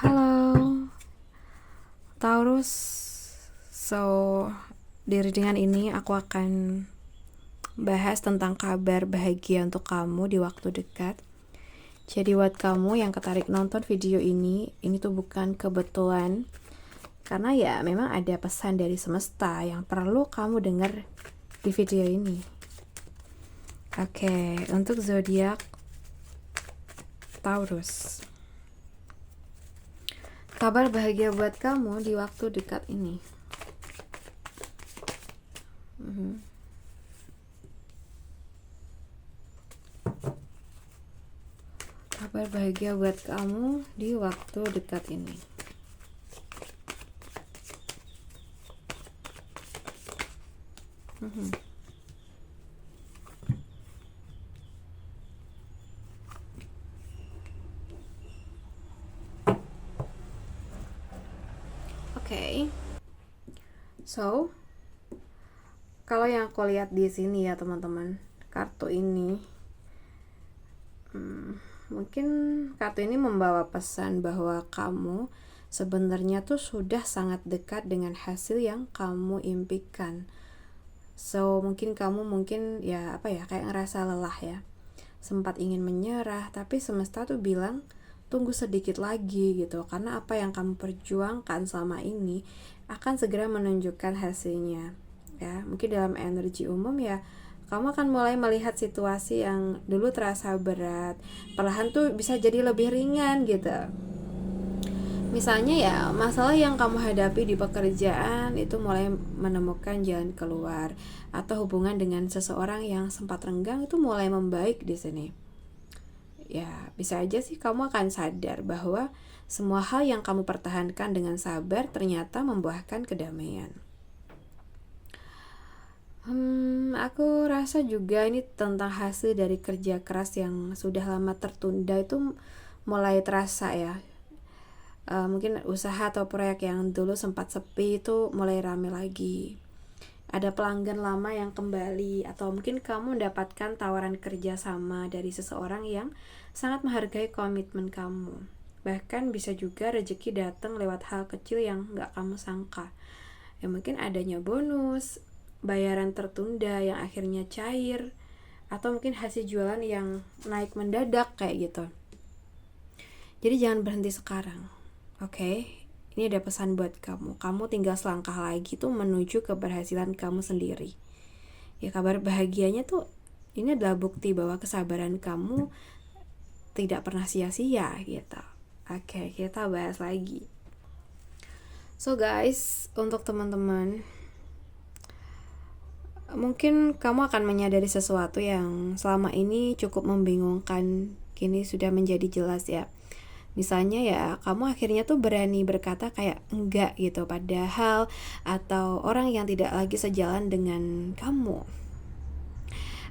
Halo, Taurus. So, di readingan ini aku akan bahas tentang kabar bahagia untuk kamu di waktu dekat. Jadi buat kamu yang ketarik nonton video ini tuh bukan kebetulan. Karena ya memang ada pesan dari semesta yang perlu kamu dengar di video ini. Oke, untuk zodiak Taurus. Kabar bahagia buat kamu di waktu dekat ini. Kabar bahagia buat kamu di waktu dekat ini. Oke. So, kalau yang aku lihat di sini ya teman-teman, kartu ini mungkin kartu ini membawa pesan bahwa kamu sebenarnya tuh sudah sangat dekat dengan hasil yang kamu impikan. So, mungkin kamu kayak ngerasa lelah ya. Sempat ingin menyerah, tapi semesta tuh bilang tunggu sedikit lagi gitu, karena apa yang kamu perjuangkan selama ini akan segera menunjukkan hasilnya ya. Mungkin dalam energi umum ya, kamu akan mulai melihat situasi yang dulu terasa berat perlahan tuh bisa jadi lebih ringan gitu. Misalnya ya, masalah yang kamu hadapi di pekerjaan itu mulai menemukan jalan keluar, atau hubungan dengan seseorang yang sempat renggang itu mulai membaik di sini. Ya, bisa aja sih kamu akan sadar bahwa semua hal yang kamu pertahankan dengan sabar ternyata membuahkan kedamaian. Aku rasa juga ini tentang hasil dari kerja keras yang sudah lama tertunda itu mulai terasa ya. Mungkin usaha atau proyek yang dulu sempat sepi itu mulai rame lagi. Ada pelanggan lama yang kembali, atau mungkin kamu mendapatkan tawaran kerja sama dari seseorang yang sangat menghargai komitmen kamu. Bahkan bisa juga rezeki datang lewat hal kecil yang gak kamu sangka. Ya mungkin adanya bonus, bayaran tertunda yang akhirnya cair, atau mungkin hasil jualan yang naik mendadak kayak gitu. Jadi jangan berhenti sekarang. Oke, ini ada pesan buat kamu. Kamu tinggal selangkah lagi tuh menuju keberhasilan kamu sendiri. Ya, kabar bahagianya tuh ini adalah bukti bahwa kesabaran kamu tidak pernah sia-sia gitu. Oke, kita bahas lagi. So guys, untuk teman-teman, mungkin kamu akan menyadari sesuatu yang selama ini cukup membingungkan, kini sudah menjadi jelas ya. Misalnya ya, kamu akhirnya tuh berani berkata kayak enggak gitu, padahal atau orang yang tidak lagi sejalan dengan kamu.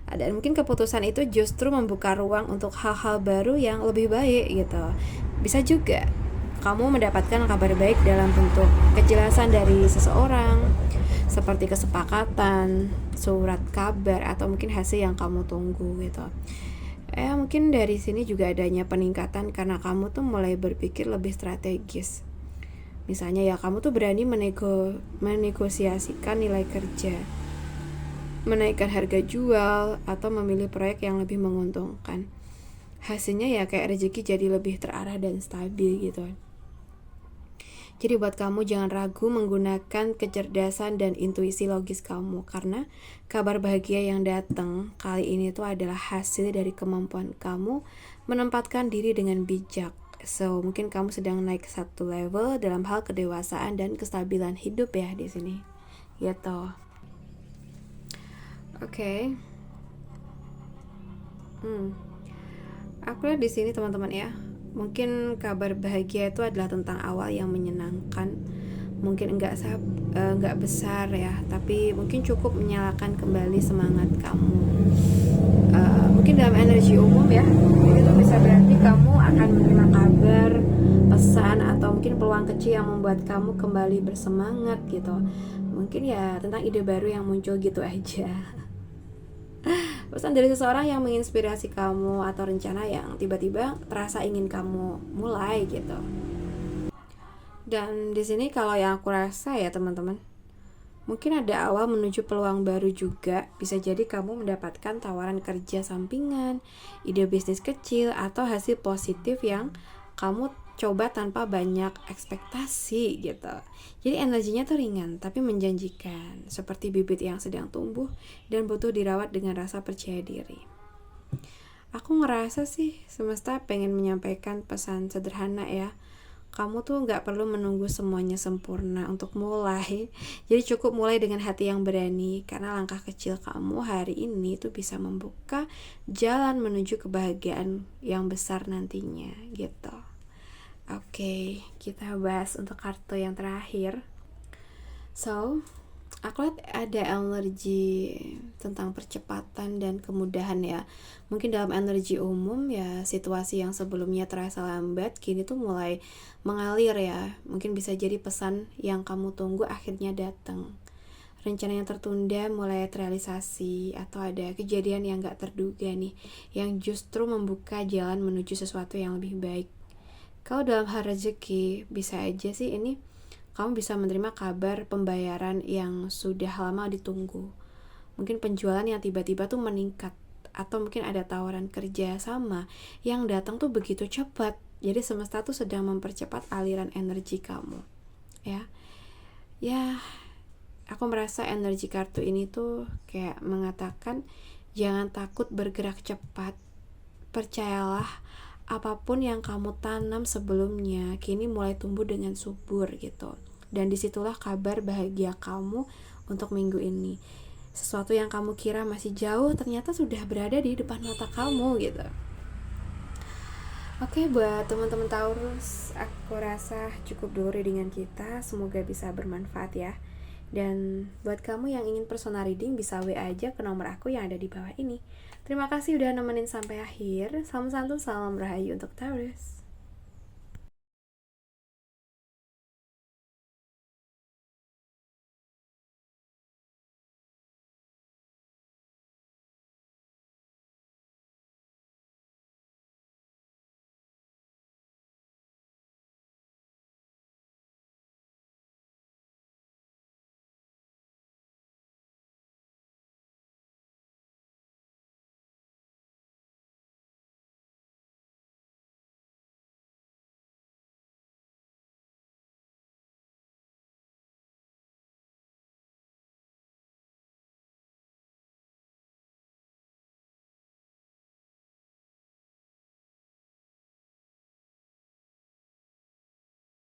Dan mungkin keputusan itu justru membuka ruang untuk hal-hal baru yang lebih baik gitu. Bisa juga kamu mendapatkan kabar baik dalam bentuk kejelasan dari seseorang, seperti kesepakatan, surat kabar, atau mungkin hasil yang kamu tunggu gitu. Mungkin dari sini juga adanya peningkatan karena kamu tuh mulai berpikir lebih strategis. Misalnya ya, kamu tuh berani menegosiasikan nilai kerja, menaikkan harga jual, atau memilih proyek yang lebih menguntungkan. Hasilnya ya kayak rezeki jadi lebih terarah dan stabil gitu. Jadi buat kamu jangan ragu menggunakan kecerdasan dan intuisi logis kamu, karena kabar bahagia yang datang kali ini tuh adalah hasil dari kemampuan kamu menempatkan diri dengan bijak. So, mungkin kamu sedang naik satu level dalam hal kedewasaan dan kestabilan hidup ya di sini. Gitu. Oke. Aku lihat di sini teman-teman ya. Mungkin kabar bahagia itu adalah tentang awal yang menyenangkan. Mungkin enggak besar ya, tapi mungkin cukup menyalakan kembali semangat kamu. Mungkin dalam energi umum ya, itu bisa berarti kamu akan menerima kabar, pesan, atau mungkin peluang kecil yang membuat kamu kembali bersemangat gitu. Mungkin ya tentang ide baru yang muncul gitu aja. Pesan dari seseorang yang menginspirasi kamu, atau rencana yang tiba-tiba terasa ingin kamu mulai gitu. Dan di sini kalau yang aku rasa ya teman-teman, mungkin ada awal menuju peluang baru juga. Bisa jadi kamu mendapatkan tawaran kerja sampingan, ide bisnis kecil, atau hasil positif yang kamu coba tanpa banyak ekspektasi gitu. Jadi energinya tuh ringan tapi menjanjikan, seperti bibit yang sedang tumbuh dan butuh dirawat dengan rasa percaya diri. Aku ngerasa sih semesta pengen menyampaikan pesan sederhana ya. Kamu tuh gak perlu menunggu semuanya sempurna untuk mulai. Jadi cukup mulai dengan hati yang berani, karena langkah kecil kamu hari ini tuh bisa membuka jalan menuju kebahagiaan yang besar nantinya gitu. Oke, kita bahas untuk kartu yang terakhir. So, aku lihat ada energi tentang percepatan dan kemudahan ya. Mungkin dalam energi umum ya, situasi yang sebelumnya terasa lambat kini tuh mulai mengalir ya. Mungkin bisa jadi pesan yang kamu tunggu akhirnya datang. Rencana yang tertunda mulai terrealisasi, atau ada kejadian yang gak terduga nih yang justru membuka jalan menuju sesuatu yang lebih baik. Kalau dalam hal rezeki, bisa aja sih ini kamu bisa menerima kabar pembayaran yang sudah lama ditunggu. Mungkin penjualan yang tiba-tiba tuh meningkat, atau mungkin ada tawaran kerja sama yang datang tuh begitu cepat. Jadi semesta tuh sedang mempercepat aliran energi kamu. Ya, aku merasa energi kartu ini tuh kayak mengatakan jangan takut bergerak cepat. Percayalah, apapun yang kamu tanam sebelumnya kini mulai tumbuh dengan subur gitu. Dan disitulah kabar bahagia kamu untuk minggu ini. Sesuatu yang kamu kira masih jauh ternyata sudah berada di depan mata kamu gitu. Oke, buat teman-teman Taurus, aku rasa cukup dulu readingan kita. Semoga bisa bermanfaat ya. Dan buat kamu yang ingin personal reading, bisa WA aja ke nomor aku yang ada di bawah ini. Terima kasih udah nemenin sampai akhir. Salam santun, salam rahayu untuk Taurus.